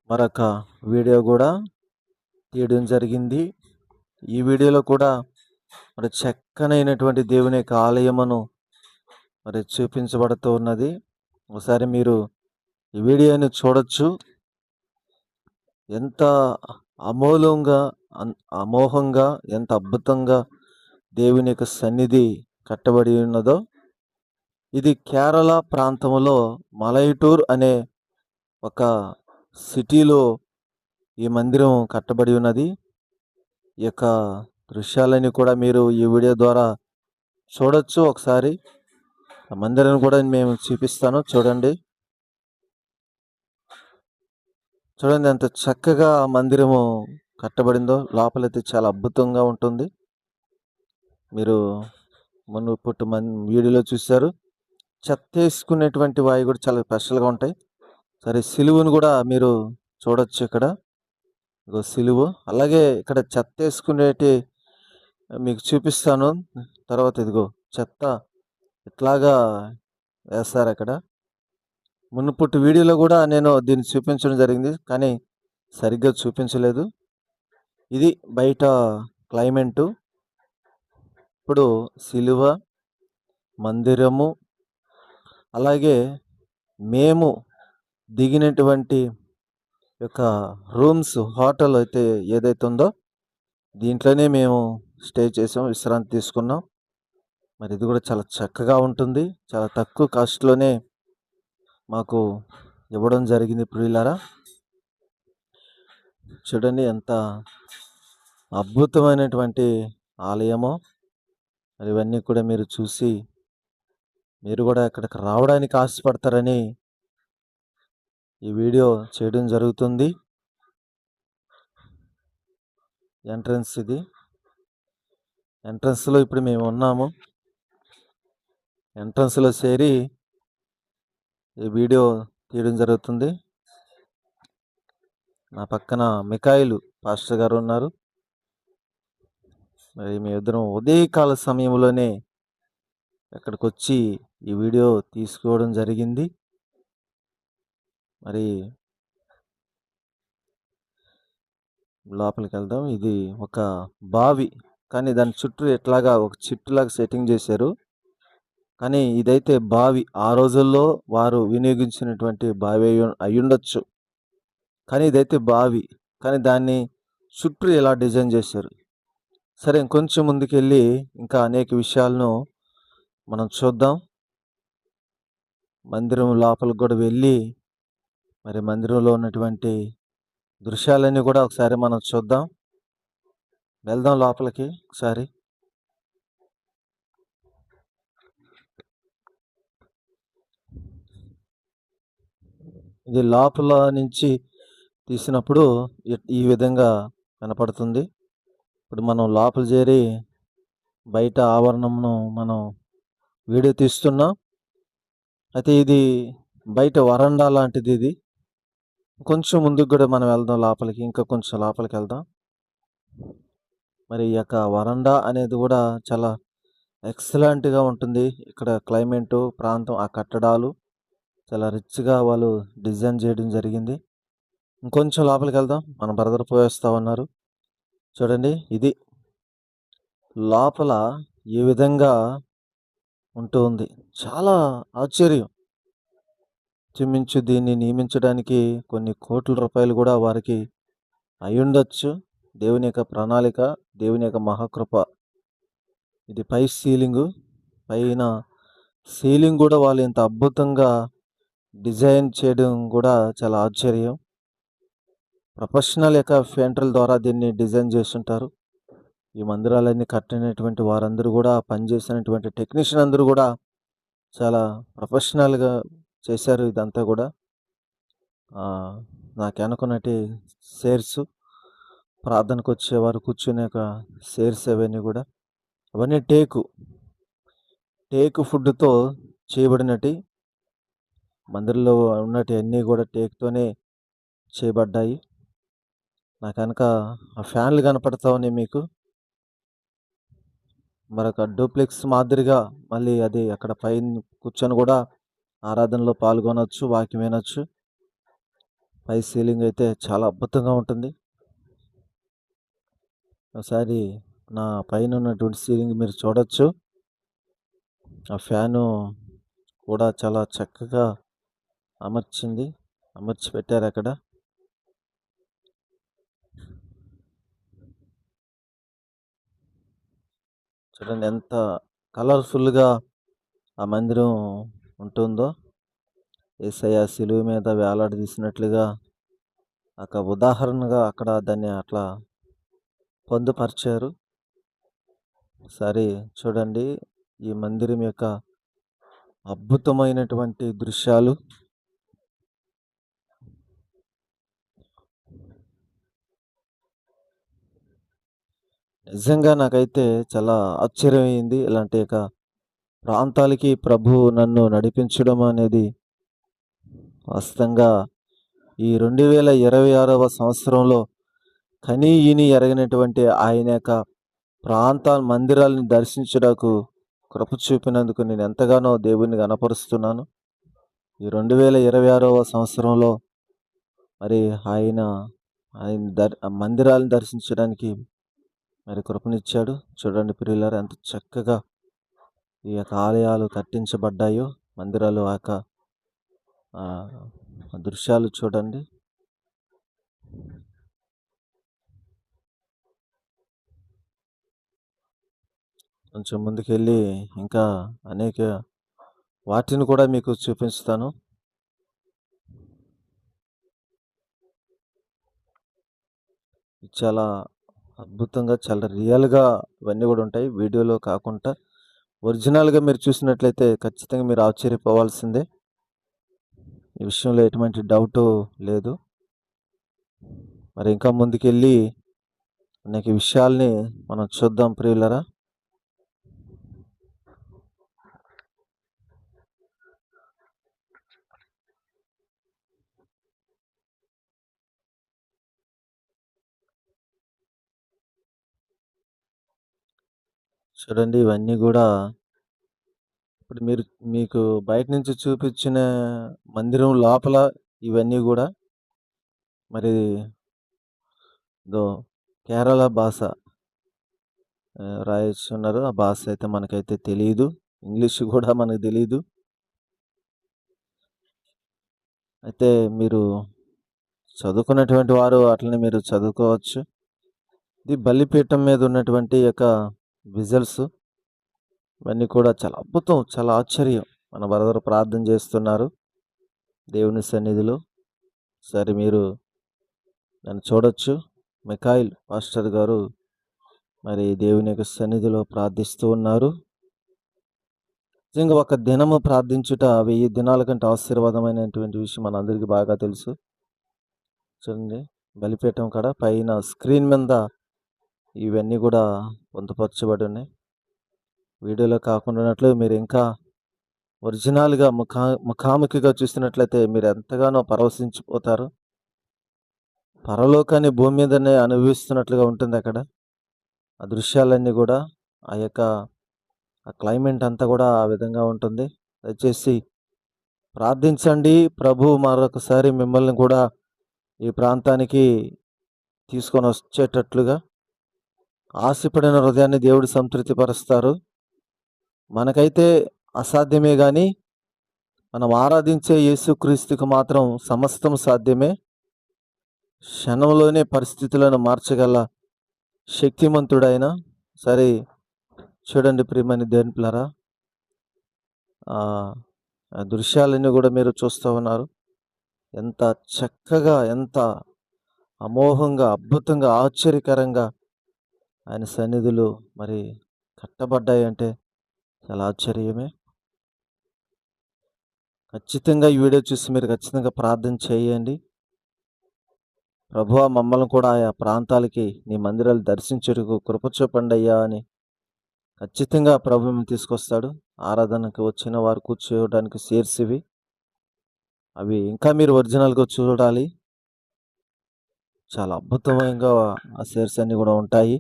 మరొక వీడియో కూడా తీయడం జరిగింది. ఈ వీడియోలో కూడా మరి చక్కనైనటువంటి దేవుని యొక్క ఆలయమును మరి చూపించబడుతూ ఉన్నది. ఒకసారి మీరు ఈ వీడియోని చూడొచ్చు. ఎంత అమోఘంగా అమోఘంగా ఎంత అద్భుతంగా దేవుని యొక్క సన్నిధి కట్టబడి ఉన్నదో. ఇది కేరళ ప్రాంతంలో మలైటూర్ అనే ఒక సిటీలో ఈ మందిరం కట్టబడి ఉన్నది. ఈ యొక్క దృశ్యాలని కూడా మీరు ఈ వీడియో ద్వారా చూడొచ్చు. ఒకసారి ఆ మందిరాన్ని కూడా మేము చూపిస్తాను. చూడండి ఎంత చక్కగా ఆ మందిరము కట్టబడిందో. లోపలైతే చాలా అద్భుతంగా ఉంటుంది. మీరు మునుపటి వీడియోలో చూశారు. చెత్త వేసుకునేటువంటి వాయి కూడా చాలా స్పెషల్గా ఉంటాయి. సరే, సిలువును కూడా మీరు చూడొచ్చు. ఇక్కడ ఇగో సిలువు. అలాగే ఇక్కడ చెత్త వేసుకునేటి మీకు చూపిస్తాను తర్వాత. ఇదిగో చెత్త ఇట్లాగా వేస్తారు అక్కడ. మునుపటి వీడియోలో కూడా నేను దీన్ని చూపించడం జరిగింది, కానీ సరిగ్గా చూపించలేదు. ఇది బయట క్లైమేటు. ఇప్పుడు సిలువ, మందిరము, అలాగే మేము దిగినటువంటి యొక్క రూమ్స్, హోటల్ అయితే ఏదైతే ఉందో దీంట్లోనే మేము స్టే చేసాం, విశ్రాంతి తీసుకున్నాం. మరి ఇది కూడా చాలా చక్కగా ఉంటుంది. చాలా తక్కువ కాస్ట్లోనే మాకు ఇవ్వడం జరిగింది. ప్రియులారా, చూడండి ఎంత అద్భుతమైనటువంటి ఆలయమో. మరి ఇవన్నీ కూడా మీరు చూసి మీరు కూడా ఇక్కడికి రావడానికి ఆశపడతారని ఈ వీడియో చేయడం జరుగుతుంది. ఎంట్రన్స్ ఇది. ఎంట్రన్స్లో ఇప్పుడు మేము ఉన్నాము. ఎంట్రన్స్లో చేరి ఈ వీడియో తీయడం జరుగుతుంది. నా పక్కన మికాయిలు పాస్టర్ గారు ఉన్నారు. మరి మీ ఇద్దరం ఉదయకాల సమయంలోనే ఇక్కడికి వచ్చి ఈ వీడియో తీసుకోవడం జరిగింది. మరి లోపలికి వెళ్దాం. ఇది ఒక బావి, కానీ దాని చుట్టూ ఎట్లాగా ఒక చెట్టులాగా సెట్టింగ్ చేశారు. కానీ ఇదైతే బావి. ఆ రోజుల్లో వారు వినియోగించినటువంటి బావి అయ్యుండొచ్చు. కానీ ఇదైతే బావి, కానీ దాన్ని చుట్టూ ఎలా డిజైన్ చేశారు. సరే, ఇంకొంచెం ముందుకెళ్ళి ఇంకా అనేక విషయాలను మనం చూద్దాం. మందిరం లోపలికి కూడా వెళ్ళి మరి మందిరంలో ఉన్నటువంటి దృశ్యాలన్నీ కూడా ఒకసారి మనం చూద్దాం. వెళ్దాం లోపలికి ఒకసారి. ఇది లోపల నుంచి తీసినప్పుడు ఈ విధంగా కనపడుతుంది. ఇప్పుడు మనం లోపల చేరి బయట ఆవరణమును మనం వీడియో తీస్తున్నాం. అయితే ఇది బయట వరండా లాంటిది. ఇది కొంచెం ముందుకు కూడా మనం వెళ్దాం లోపలికి, ఇంకా కొంచెం లోపలికి వెళ్దాం. మరి ఈ యొక్క వరండా అనేది కూడా చాలా ఎక్సలెంట్గా ఉంటుంది. ఇక్కడ క్లైమేటు, ప్రాంతం, ఆ కట్టడాలు చాలా రిచ్గా వాళ్ళు డిజైన్ చేయడం జరిగింది. ఇంకొంచెం లోపలికి వెళ్దాం. మన బ్రదర్ పోయేస్తా ఉన్నారు. చూడండి, ఇది లోపల ఈ విధంగా ఉంటుంది. చాలా ఆశ్చర్యం. చుమించు దీన్ని నియమించడానికి కొన్ని కోట్ల రూపాయలు కూడా వారికి అయ్యుండొచ్చు. దేవుని యొక్క ప్రణాళిక, దేవుని యొక్క మహాకృప. ఇది పై సీలింగు. పైన సీలింగ్ కూడా వాళ్ళు ఇంత అద్భుతంగా డిజైన్ చేయడం కూడా చాలా ఆశ్చర్యం. ప్రొఫెషనల్ యొక్క పెయింటర్ల ద్వారా దీన్ని డిజైన్ చేస్తుంటారు. ఈ మందిరాలన్నీ కట్టినటువంటి వారందరూ కూడా, పనిచేసినటువంటి టెక్నీషియన్ అందరూ కూడా చాలా ప్రొఫెషనల్గా చేశారు ఇదంతా కూడా. నాకు అనుకున్నట్టు చైర్స్, ప్రార్థనకు వచ్చేవారు కూర్చునే చైర్స్ అవన్నీ కూడా, అవన్నీ టేకు ఫుడ్తో చేయబడినట్టు. మందిరంలో ఉన్నట్టు అన్నీ కూడా టేక్తోనే చేయబడ్డాయి. నాకు కనుక ఆ ఫ్యాన్లు కనపడతా ఉన్నాయి మీకు. మరొక డూప్లెక్స్ మాదిరిగా మళ్ళీ అది అక్కడ పైన కూర్చొని కూడా ఆరాధనలో పాల్గొనవచ్చు, వాక్యం వినొచ్చు. పై సీలింగ్ అయితే చాలా అద్భుతంగా ఉంటుంది. ఒకసారి నా పైన ఉన్నటువంటి సీలింగ్ మీరు చూడొచ్చు. ఆ ఫ్యాను కూడా చాలా చక్కగా అమర్చి పెట్టారు అక్కడ. చూడండి ఎంత కలర్ఫుల్గా ఆ మందిరం ఉంటుందో. యేసయ్య శిలువ మీద వేలాడదీసినట్లుగా ఒక ఉదాహరణగా అక్కడ దాన్ని అట్లా పొందుపరిచారు. సరే చూడండి ఈ మందిరం యొక్క అద్భుతమైనటువంటి దృశ్యాలు. నిజంగా నాకైతే చాలా ఆశ్చర్యమైంది. ఇలాంటి ఒక ప్రాంతాలకి ప్రభువు నన్ను నడిపించడం అనేది వాస్తవంగా ఈ 2026వ సంవత్సరంలో కనీయిని ఎరగనటువంటి ఆయన యొక్క మందిరాలను దర్శించుటకు కృప చూపినందుకు నేను ఎంతగానో దేవుణ్ణి గణపరుస్తున్నాను. ఈ 2026వ సంవత్సరంలో మరి ఆయన మందిరాలను దర్శించడానికి మరి కృపనిచ్చాడు. చూడండి ప్రియులారా ఎంత చక్కగా ఈ యొక్క ఆలయాలు కట్టించబడ్డాయో, మందిరాలు దృశ్యాలు చూడండి. కొంచెం ముందుకెళ్ళి ఇంకా అనేక వాటిని కూడా మీకు చూపిస్తాను. చాలా అద్భుతంగా చాలా రియల్గా ఇవన్నీ కూడా ఉంటాయి. వీడియోలో కాకుండా ఒరిజినల్గా మీరు చూసినట్లయితే ఖచ్చితంగా మీరు ఆశ్చర్యపోవాల్సిందే. ఈ విషయంలో ఎటువంటి డౌటు లేదు. మరి ఇంకా ముందుకెళ్ళి అనేక విషయాల్ని మనం చూద్దాం ప్రియులరా. చూడండి ఇవన్నీ కూడా ఇప్పుడు మీకు బయట నుంచి చూపించిన మందిరం లోపల ఇవన్నీ కూడా మరి కేరళ భాష రాయిస్తున్నారు. ఆ భాష అయితే మనకైతే తెలియదు. ఇంగ్లీష్ కూడా మనకు తెలియదు. అయితే మీరు చదువుకున్నటువంటి వారు అట్లనే మీరు చదువుకోవచ్చు. ఇది బలిపీఠం మీద ఉన్నటువంటి యొక్క విజువల్స్ ఇవన్నీ కూడా చాలా అద్భుతం, చాలా ఆశ్చర్యం. మన బ్రదర్ ప్రార్థన చేస్తున్నారు దేవుని సన్నిధిలో. సరే మీరు నన్ను చూడొచ్చు. మిఖాయిల్ పాస్టర్ గారు మరి దేవుని యొక్క సన్నిధిలో ప్రార్థిస్తూ ఉన్నారు. నిజంగా ఒక దినము ప్రార్థించుట 1000 దినాల కంటే ఆశీర్వాదమైనటువంటి విషయం మనందరికీ బాగా తెలుసు. చూడండి బలిపీఠం కాడ పైన స్క్రీన్ మీద ఇవన్నీ కూడా పొందుపరచబడి ఉన్నాయి. వీడియోలో కాకుండా మీరు ఇంకా ఒరిజినల్గా ముఖాముఖిగా చూసినట్లయితే మీరు ఎంతగానో పరవశించిపోతారు. పరలోకాన్ని భూమి మీదనే అనుభవిస్తున్నట్లుగా ఉంటుంది అక్కడ. ఆ దృశ్యాలన్నీ కూడా ఆ యొక్క క్లైమేట్ అంతా కూడా ఆ విధంగా ఉంటుంది. దయచేసి ప్రార్థించండి. ప్రభు మరొకసారి మిమ్మల్ని కూడా ఈ ప్రాంతానికి తీసుకొని వచ్చేటట్లుగా. ఆశపడిన హృదయాన్ని దేవుడు సంతృప్తిపరుస్తారు. మనకైతే అసాధ్యమే కానీ మనం ఆరాధించే యేసుక్రీస్తుకు మాత్రం సమస్తం సాధ్యమే. క్షణంలోనే పరిస్థితులను మార్చగల శక్తిమంతుడైన. సరే చూడండి ప్రియమైన దేవుని పిల్లరా, దృశ్యాలన్నీ కూడా మీరు చూస్తూ ఉన్నారు. ఎంత చక్కగా, ఎంత అమోఘంగా, అద్భుతంగా, ఆశ్చర్యకరంగా ఆయన సన్నిధులు మరి కట్టబడ్డాయి అంటే చాలా ఆశ్చర్యమే. ఖచ్చితంగా ఈ వీడియో చూసి మీరు ఖచ్చితంగా ప్రార్థన చేయండి. ప్రభువా మమ్మల్ని కూడా ఆయా ప్రాంతాలకి నీ మందిరాలు దర్శించుటకు కృప చూపండి అయ్యా అని ఖచ్చితంగా ప్రభు తీసుకొస్తాడు. ఆరాధనకు వచ్చిన వారు కూర్చోవడానికి చైర్స్ ఇవి. అవి ఇంకా మీరు ఒరిజినల్గా చూడాలి. చాలా అద్భుతంగా ఆ చైర్స్ అన్నీ కూడా ఉంటాయి.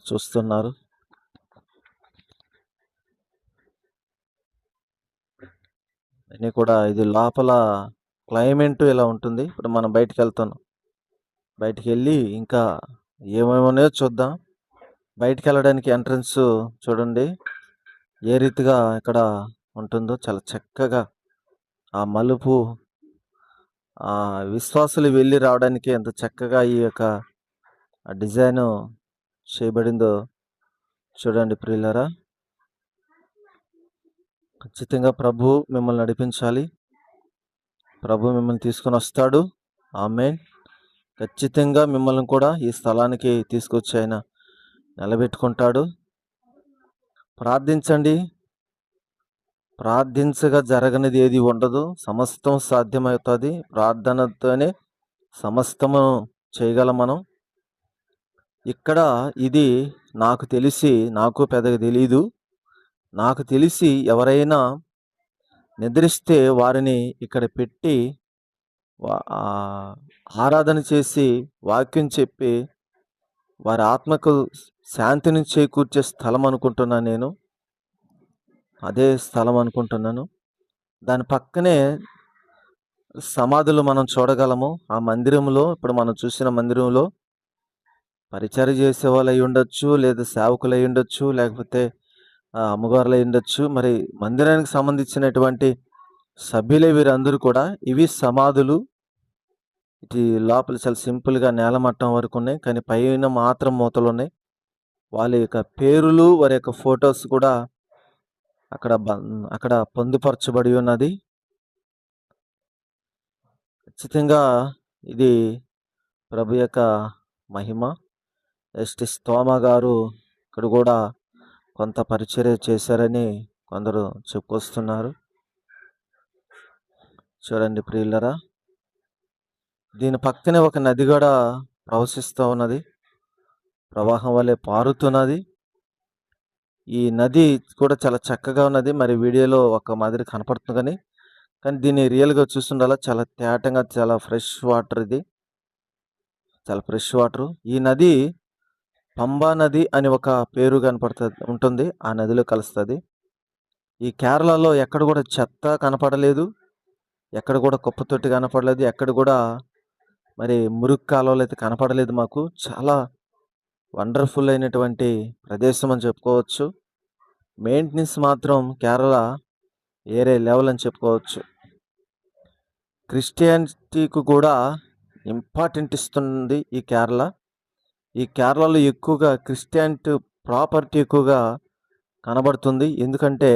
చూస్తున్నారు. అన్నీ కూడా ఇది లోపల క్లైమేట్ ఇలా ఉంటుంది. ఇప్పుడు మనం బయటికి వెళ్తున్నాం. బయటికి వెళ్ళి ఇంకా ఏమేమి ఉన్నాయో చూద్దాం. బయటికి వెళ్ళడానికి ఎంట్రన్స్ చూడండి ఏ రీతిగా ఇక్కడ ఉంటుందో. చాలా చక్కగా ఆ మలుపు, ఆ విశ్వాసులు వెళ్ళి రావడానికి ఎంత చక్కగా ఈ యొక్క డిజైన్ చేయబడిందో చూడండి ప్రియులారా. ఖచ్చితంగా ప్రభు మిమ్మల్ని నడిపించాలి. ప్రభు మిమ్మల్ని తీసుకొని వస్తాడు. ఆమేన్. ఖచ్చితంగా మిమ్మల్ని కూడా ఈ స్థలానికి తీసుకొచ్చి ఆయన నిలబెట్టుకుంటాడు. ప్రార్థించండి. ప్రార్థించగా జరగనిది ఏది ఉండదు. సమస్తం సాధ్యమవుతుంది. ప్రార్థనతోనే సమస్తము చేయగలం మనం. ఇక్కడ ఇది నాకు తెలిసి, నాకు పెద్దగా తెలీదు, నాకు తెలిసి ఎవరైనా నిద్రిస్తే వారిని ఇక్కడ పెట్టి ఆరాధన చేసి వాక్యం చెప్పి వారి ఆత్మకు శాంతిని చేకూర్చే స్థలం అనుకుంటున్నాను నేను. అదే స్థలం అనుకుంటున్నాను. దాని పక్కనే సమాధులు మనం చూడగలము. ఆ మందిరంలో, ఇప్పుడు మనం చూసిన మందిరంలో పరిచర్య చేసే వాళ్ళు అయి ఉండొచ్చు, లేదా సేవకులు అయి ఉండొచ్చు, లేకపోతే అమ్మగారులు అయి ఉండొచ్చు. మరి మందిరానికి సంబంధించినటువంటి సభ్యులే వీరందరూ కూడా. ఇవి సమాధులు. ఇది లోపల చాలా సింపుల్గా నేలమట్టం వరకు ఉన్నాయి, కానీ పైన మాత్రం మూతలు ఉన్నాయి. వాళ్ళ యొక్క పేరులు, వారి యొక్క ఫొటోస్ కూడా అక్కడ పొందుపరచబడి ఉన్నది. ఖచ్చితంగా ఇది ప్రభు యొక్క మహిమ. ఎస్టిస్ తోమా గారు ఇక్కడ కూడా కొంత పరిచర్య చేశారని కొందరు చెప్పుకొస్తున్నారు. చూడండి ప్రియులరా, దీని పక్కనే ఒక నది కూడా ప్రవహిస్తూ ఉన్నది, ప్రవాహం వలె పారుతున్నది. ఈ నది కూడా చాలా చక్కగా ఉన్నది. మరి వీడియోలో ఒక మాదిరి కనపడుతుంది, కానీ దీన్ని రియల్గా చూస్తుండాలా చాలా తేటంగా, చాలా ఫ్రెష్ వాటర్. ఇది చాలా ఫ్రెష్ వాటర్. ఈ నది పంబా నది అని ఒక పేరు ఉంటుంది. ఆ నదిలో కలుస్తుంది. ఈ కేరళలో ఎక్కడ కూడా చెత్త కనపడలేదు, ఎక్కడ కూడా కుప్పతొట్టి కనపడలేదు, ఎక్కడ కూడా మరి మురుగు కాలువలు అయితే కనపడలేదు మాకు. చాలా వండర్ఫుల్ అయినటువంటి ప్రదేశం అని చెప్పుకోవచ్చు. మెయింటెనెన్స్ మాత్రం కేరళ వేరే లెవెల్ అని చెప్పుకోవచ్చు. క్రిస్టియానిటీకి కూడా ఇంపార్టెంట్ ఇస్తుంది ఈ కేరళ. ఈ కేరళలో ఎక్కువగా క్రిస్టియానిటీ ప్రాపర్టీ ఎక్కువగా కనబడుతుంది. ఎందుకంటే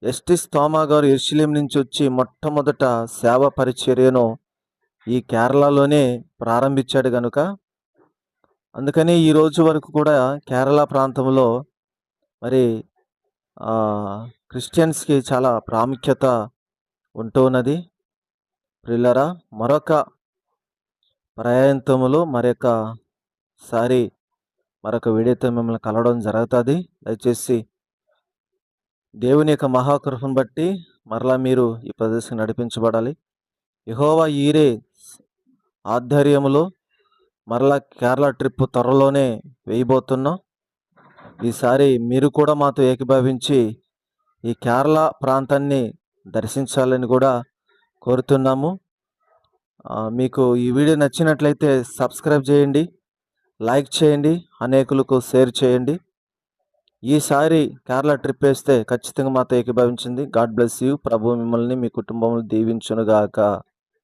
ఎస్టిస్ తోమా గారు యెరూషలేము నుంచి వచ్చి మొట్టమొదట సేవ పరిచర్యను ఈ కేరళలోనే ప్రారంభించాడు కనుక, అందుకని ఈ రోజు వరకు కూడా కేరళ ప్రాంతంలో మరి క్రిస్టియన్స్కి చాలా ప్రాముఖ్యత ఉంటూ ఉన్నది. ప్రియులారా, మరొక ప్రయాంతములో మరొక వీడియోతో మిమ్మల్ని కలవడం జరుగుతుంది. దయచేసి దేవుని యొక్క మహాకృపను బట్టి మరలా మీరు ఈ ప్రదేశం నడిపించబడాలి. యెహోవా ఈరే ఆధ్వర్యంలో మరలా కేరళ ట్రిప్ త్వరలోనే వేయబోతున్నాం. ఈసారి మీరు కూడా మాతో ఏకీభవించి ఈ కేరళ ప్రాంతాన్ని దర్శించాలని కూడా కోరుతున్నాము. మీకు ఈ వీడియో నచ్చినట్లయితే సబ్స్క్రైబ్ చేయండి, లైక్ చేయండి, అనేకులకు షేర్ చేయండి. ఈసారి కేరళ ట్రిప్ వేస్తే ఖచ్చితంగా మాతో ఏకీభవించింది. God bless you. ప్రభు మిమ్మల్ని, మీ కుటుంబం దీవించునుగాక.